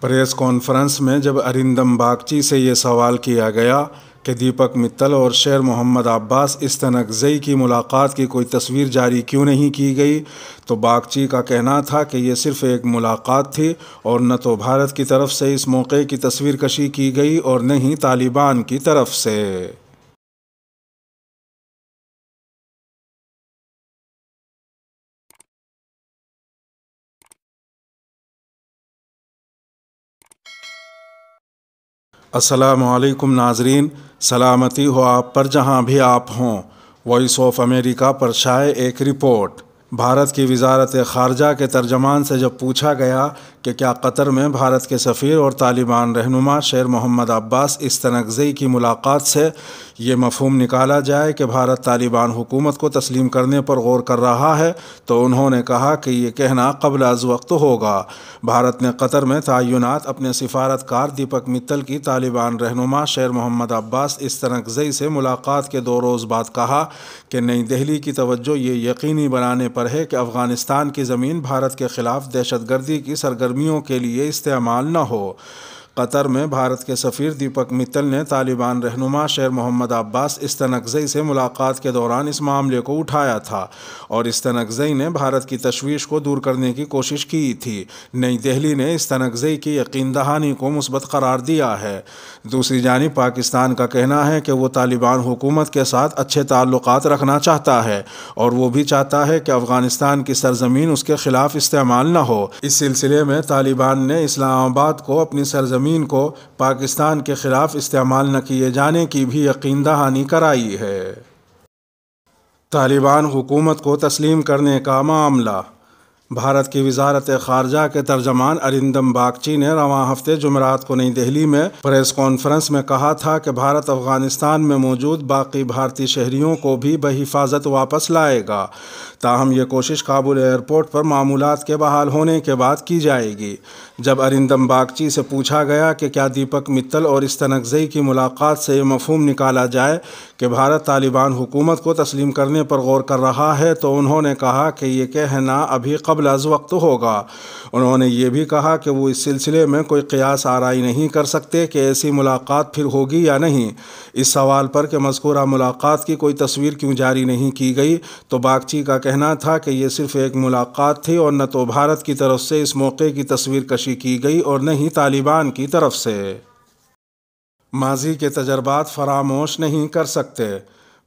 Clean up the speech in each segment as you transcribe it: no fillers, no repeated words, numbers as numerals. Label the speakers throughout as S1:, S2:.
S1: Press conference میں جب ارندم باگچی سے یہ سوال کیا گیا کہ دیپک متل اور شیر محمد عباس استنکزئی کی ملاقات کی کوئی تصویر جاری کیوں نہیں کی گئی، تو باگچی کا کہنا تھا کہ یہ صرف ایک ملاقات تھی اور نہ تو بھارت کی طرف سے اس موقع کی تصویر کشی کی گئی اور نہ ہی طالبان کی طرف سے۔ السلام علیکم ناظرین، سلامتی ہو آپ پر جہاں بھی آپ ہوں۔ وائس آف امریکہ پر شائع ایک رپورٹ۔ بھارت کی وزارت خارجہ کے ترجمان سے جب پوچھا گیا کہ کیا قطر میں بھارت کے سفیر اور طالبان رہنما شیر محمد عباس استنکزئی کی ملاقات سے یہ مفہوم نکالا جائے کہ بھارت طالبان حکومت کو تسلیم کرنے پر غور کر رہا ہے، تو انہوں نے کہا کہ یہ کہنا قبل از وقت ہوگا۔ بھارت نے قطر میں تعینات اپنے سفارتکار دیپک متل کی طالبان رہنما شیر محمد عباس استنکزئی سے ملاقات کے 2 روز بعد کہا کہ نئی دہلی کی توجہ یہ یقینی بنانے پر ہے کہ افغانستان کی زمین بھارت کے خلاف دہشت گردی کی سرگرمیوں کے لیے استعمال نہ ہو۔ قطر میں بھارت کے سفیر دیپک متل نے طالبان رہنما شیر محمد عباس استنکزئی سے ملاقات کے دوران اس معاملے کو اٹھایا تھا اور استنکزئی نے بھارت کی تشویش کو دور کرنے کی کوشش کی تھی۔ نئی دہلی نے استنکزئی کی یقین دہانی کو مثبت قرار دیا ہے۔ دوسری جانب پاکستان کا کہنا ہے کہ وہ طالبان حکومت کے ساتھ اچھے تعلقات رکھنا چاہتا ہے اور وہ بھی چاہتا ہے کہ افغانستان کی سرزمین اس کے خلاف استعمال نہ ہو۔ اس سلسلے میں طالبان نے اسلام آباد کو اپنی سرزمین کو پاکستان کے خلاف استعمال نہ کیے جانے کی بھی یقین دہانی کرائی ہے۔ طالبان حکومت کو تسلیم کرنے کا معاملہ۔ بھارت کی وزارت خارجہ کے ترجمان ارندم باگچی نے رواں ہفتے جمعرات کو نئی دہلی میں پریس کانفرنس میں کہا تھا کہ بھارت افغانستان میں موجود باقی بھارتی شہریوں کو بھی بحفاظت واپس لائے گا، تاہم یہ کوشش کابل ایئرپورٹ پر معمولات کے بحال ہونے کے بعد کی جائے گی۔ جب ارندم باگچی سے پوچھا گیا کہ کیا دیپک متل اور استنکزئی کی ملاقات سے یہ مفہوم نکالا جائے کہ بھارت طالبان حکومت کو تسلیم کرنے پر غور کر رہا ہے، تو انہوں نے کہا کہ یہ کہنا ابھی قبل از وقت ہوگا۔ انہوں نے یہ بھی کہا کہ وہ اس سلسلے میں کوئی قیاس آرائی نہیں کر سکتے کہ ایسی ملاقات پھر ہوگی یا نہیں۔ اس سوال پر کہ مذکورہ ملاقات کی کوئی تصویر کیوں جاری نہیں کی گئی، تو باگچی کا کہنا تھا کہ یہ صرف ایک ملاقات تھی اور نہ تو بھارت کی طرف سے اس موقع کی تصویر کشی کی گئی اور نہ ہی طالبان کی طرف سے۔ ماضی کے تجربات فراموش نہیں کر سکتے۔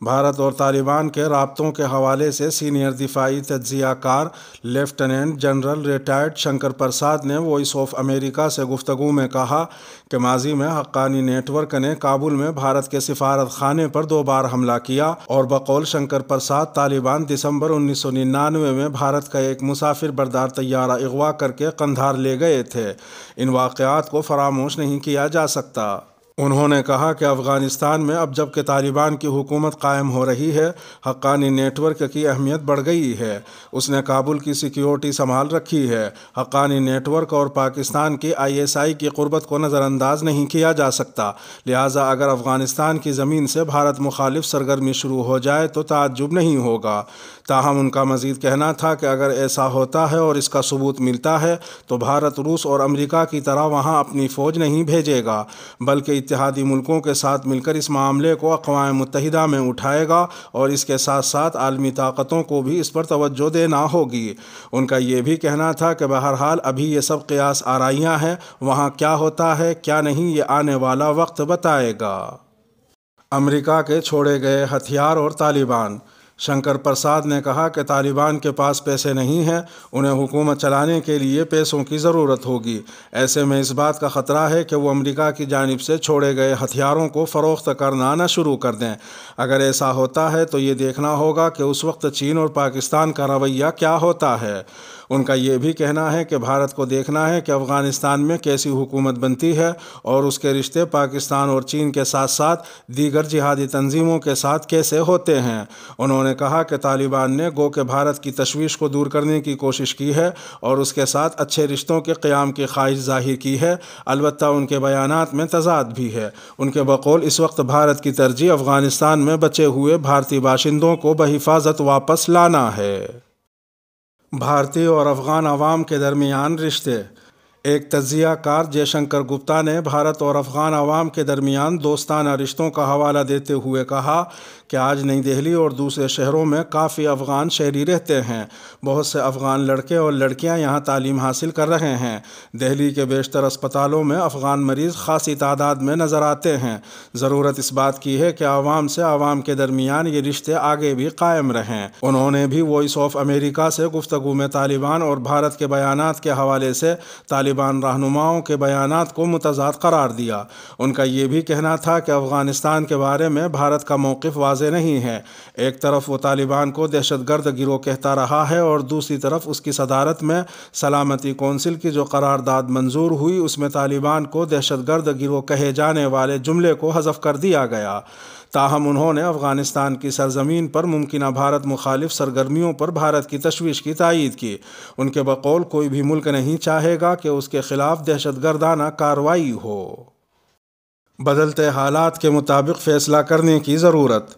S1: بھارت اور طالبان کے رابطوں کے حوالے سے سینئر دفاعی تجزیہ کار lieutenant general retired Shankar Prasad نے وائس آف امریکہ سے گفتگو میں کہا کہ ماضی میں حقانی نیٹ ورک نے کابل میں بھارت کے سفارت خانے پر 2 بار حملہ کیا اور بقول شنکر پرساد طالبان دسمبر 1999 میں بھارت کا ایک مسافر بردار طیارہ اغوا کر کے قندھار لے گئے تھے۔ ان واقعات کو فراموش نہیں کیا جا سکتا۔ انہوں نے کہا کہ افغانستان میں اب جب کہ طالبان کی حکومت قائم ہو رہی ہے، حقانی نیٹ ورک کی اہمیت بڑھ گئی ہے۔ اس نے کابل کی سیکیورٹی سنبھال رکھی ہے۔ حقانی نیٹ ورک اور پاکستان کی ISI کی قربت کو نظر انداز نہیں کیا جا سکتا، لہٰذا اگر افغانستان کی زمین سے بھارت مخالف سرگرمی شروع ہو جائے تو تعجب نہیں ہوگا۔ تاہم ان کا مزید کہنا تھا کہ اگر ایسا ہوتا ہے اور اس کا ثبوت ملتا ہے تو بھارت روس اور امریکہ کی طرح وہاں اپنی فوج نہیں بھیجے گا، بلکہ اتحادی ملکوں کے ساتھ مل کر اس معاملے کو اقوام متحدہ میں اٹھائے گا اور اس کے ساتھ ساتھ عالمی طاقتوں کو بھی اس پر توجہ دینا ہوگی۔ ان کا یہ بھی کہنا تھا کہ بہرحال ابھی یہ سب قیاس آرائیاں ہیں، وہاں کیا ہوتا ہے کیا نہیں یہ آنے والا وقت بتائے گا۔ امریکہ کے چھوڑے گئے ہتھیار اور طالبان۔ شنکر پرساد نے کہا کہ طالبان کے پاس پیسے نہیں ہیں، انہیں حکومت چلانے کے لیے پیسوں کی ضرورت ہوگی۔ ایسے میں اس بات کا خطرہ ہے کہ وہ امریکہ کی جانب سے چھوڑے گئے ہتھیاروں کو فروخت کرنا نہ شروع کر دیں۔ اگر ایسا ہوتا ہے تو یہ دیکھنا ہوگا کہ اس وقت چین اور پاکستان کا رویہ کیا ہوتا ہے۔ ان کا یہ بھی کہنا ہے کہ بھارت کو دیکھنا ہے کہ افغانستان میں کیسی حکومت بنتی ہے اور اس کے رشتے پاکستان اور چین کے ساتھ ساتھ دیگر جہادی تنظیموں کے ساتھ کیسے ہوتے ہیں۔ انہوں نے کہا کہ طالبان نے گو کہ بھارت کی تشویش کو دور کرنے کی کوشش کی ہے اور اس کے ساتھ اچھے رشتوں کے قیام کی خواہش ظاہر کی ہے، البتہ ان کے بیانات میں تضاد بھی ہے۔ ان کے بقول اس وقت بھارت کی ترجیح افغانستان میں بچے ہوئے بھارتی باشندوں کو بحفاظت واپس لانا ہے۔ بھارتی اور افغان عوام کے درمیان رشتے۔ ایک تجزیہ کار جے شنکر گپتا نے بھارت اور افغان عوام کے درمیان دوستانہ رشتوں کا حوالہ دیتے ہوئے کہا کہ آج نئی دہلی اور دوسرے شہروں میں کافی افغان شہری رہتے ہیں۔ بہت سے افغان لڑکے اور لڑکیاں یہاں تعلیم حاصل کر رہے ہیں۔ دہلی کے بیشتر اسپتالوں میں افغان مریض خاصی تعداد میں نظر آتے ہیں۔ ضرورت اس بات کی ہے کہ عوام سے عوام کے درمیان یہ رشتے آگے بھی قائم رہیں۔ انہوں نے بھی وائس آف امریکہ سے گفتگو میں طالبان اور بھارت کے بیانات کے حوالے سے طالبان رہنماؤں کے بیانات کو متضاد قرار دیا۔ ان کا یہ بھی کہنا تھا کہ افغانستان کے بارے میں بھارت کا موقف واضح نہیں ہے۔ ایک طرف وہ طالبان کو دہشت گرد گروہ کہتا رہا ہے اور دوسری طرف اس کی صدارت میں سلامتی کونسل کی جو قرارداد منظور ہوئی اس میں طالبان کو دہشت گرد گروہ کہے جانے والے جملے کو حذف کر دیا گیا۔ تاہم انہوں نے افغانستان کی سرزمین پر ممکنہ بھارت مخالف سرگرمیوں پر بھارت کی تشویش کی تائید کی۔ ان کے بقول کوئی بھی ملک نہیں چاہے گا کہ اس کے خلاف دہشت گردانہ کارروائی ہو۔ بدلتے حالات کے مطابق فیصلہ کرنے کی ضرورت۔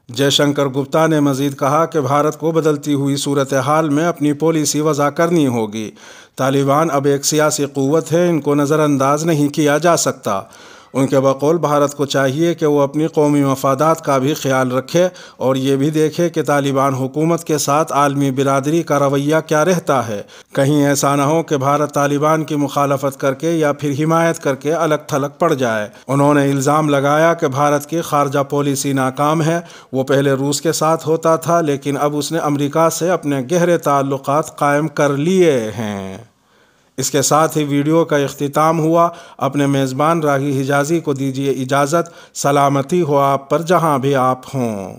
S1: جے شنکر گپتا نے مزید کہا کہ بھارت کو بدلتی ہوئی صورتحال میں اپنی پالیسی وضع کرنی ہوگی۔ طالبان اب ایک سیاسی قوت ہے، ان کو نظر انداز نہیں کیا جا سکتا۔ ان کے بقول بھارت کو چاہیے کہ وہ اپنی قومی مفادات کا بھی خیال رکھے اور یہ بھی دیکھے کہ طالبان حکومت کے ساتھ عالمی برادری کا رویہ کیا رہتا ہے۔ کہیں ایسا نہ ہو کہ بھارت طالبان کی مخالفت کر کے یا پھر حمایت کر کے الگ تھلگ پڑ جائے۔ انہوں نے الزام لگایا کہ بھارت کی خارجہ پالیسی ناکام ہے۔ وہ پہلے روس کے ساتھ ہوتا تھا لیکن اب اس نے امریکہ سے اپنے گہرے تعلقات قائم کر لیے ہیں۔ اس کے ساتھ ہی ویڈیو کا اختتام ہوا۔ اپنے میزبان راہی حجازی کو دیجیے اجازت۔ سلامتی ہو آپ پر جہاں بھی آپ ہوں۔